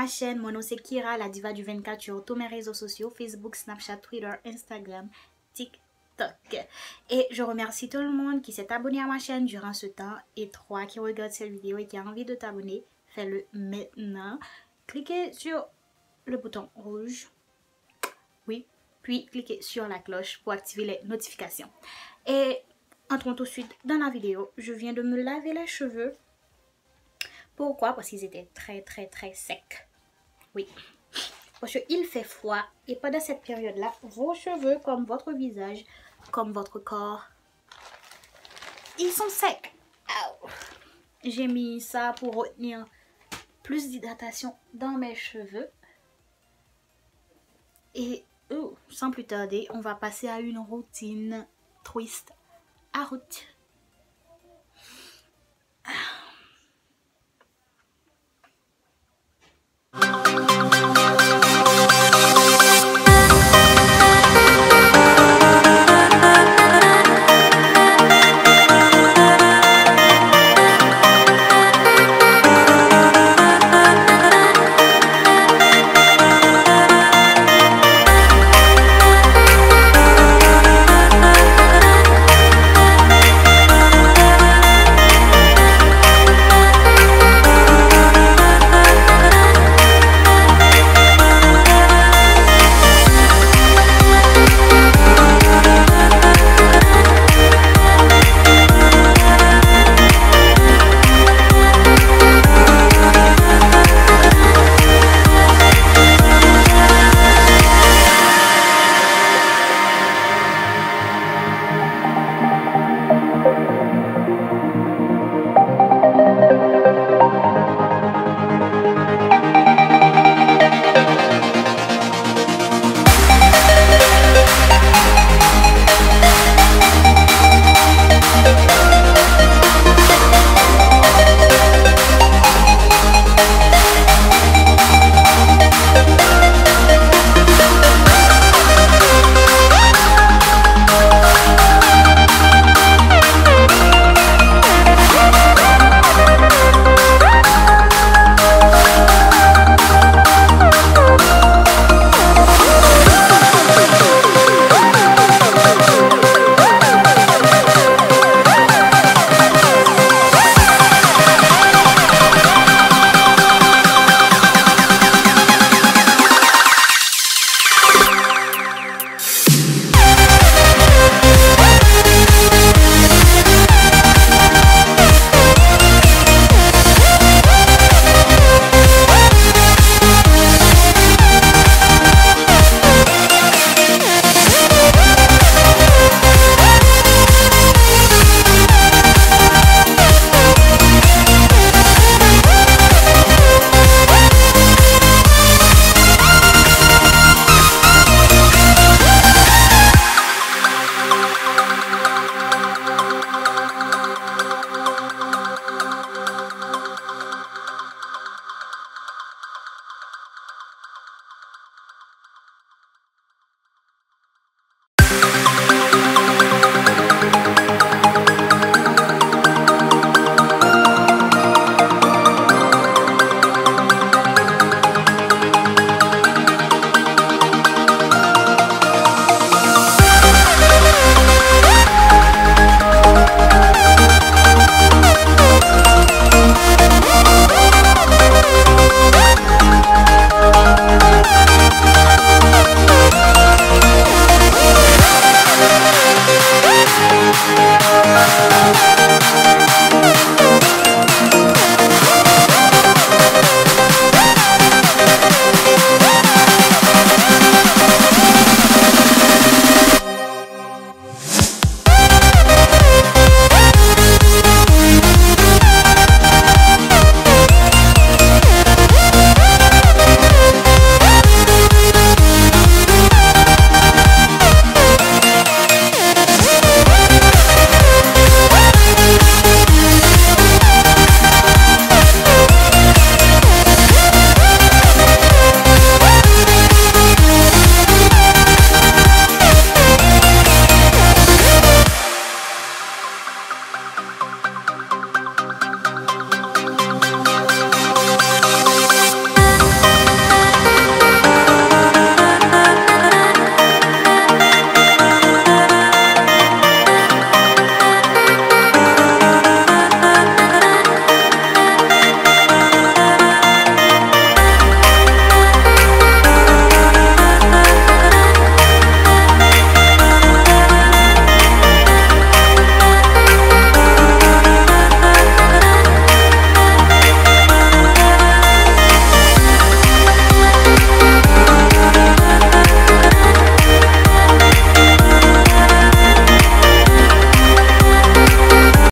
ma chaîne. Mon nom c'est Kira, la diva du 24 sur tous mes réseaux sociaux, Facebook, Snapchat, Twitter, Instagram, TikTok. Et je remercie tout le monde qui s'est abonné à ma chaîne durant ce temps. Et toi qui regarde cette vidéo et qui a envie de t'abonner, fais-le maintenant. Cliquez sur le bouton rouge. Oui. Puis cliquez sur la cloche pour activer les notifications. Et entrons tout de suite dans la vidéo. Je viens de me laver les cheveux. Pourquoi? Parce qu'ils étaient très secs. Oui. Parce qu'il fait froid. Et pendant cette période-là, vos cheveux, comme votre visage, comme votre corps, ils sont secs. J'ai mis ça pour retenir plus d'hydratation dans mes cheveux. Et sans plus tarder, on va passer à une routine twist à route.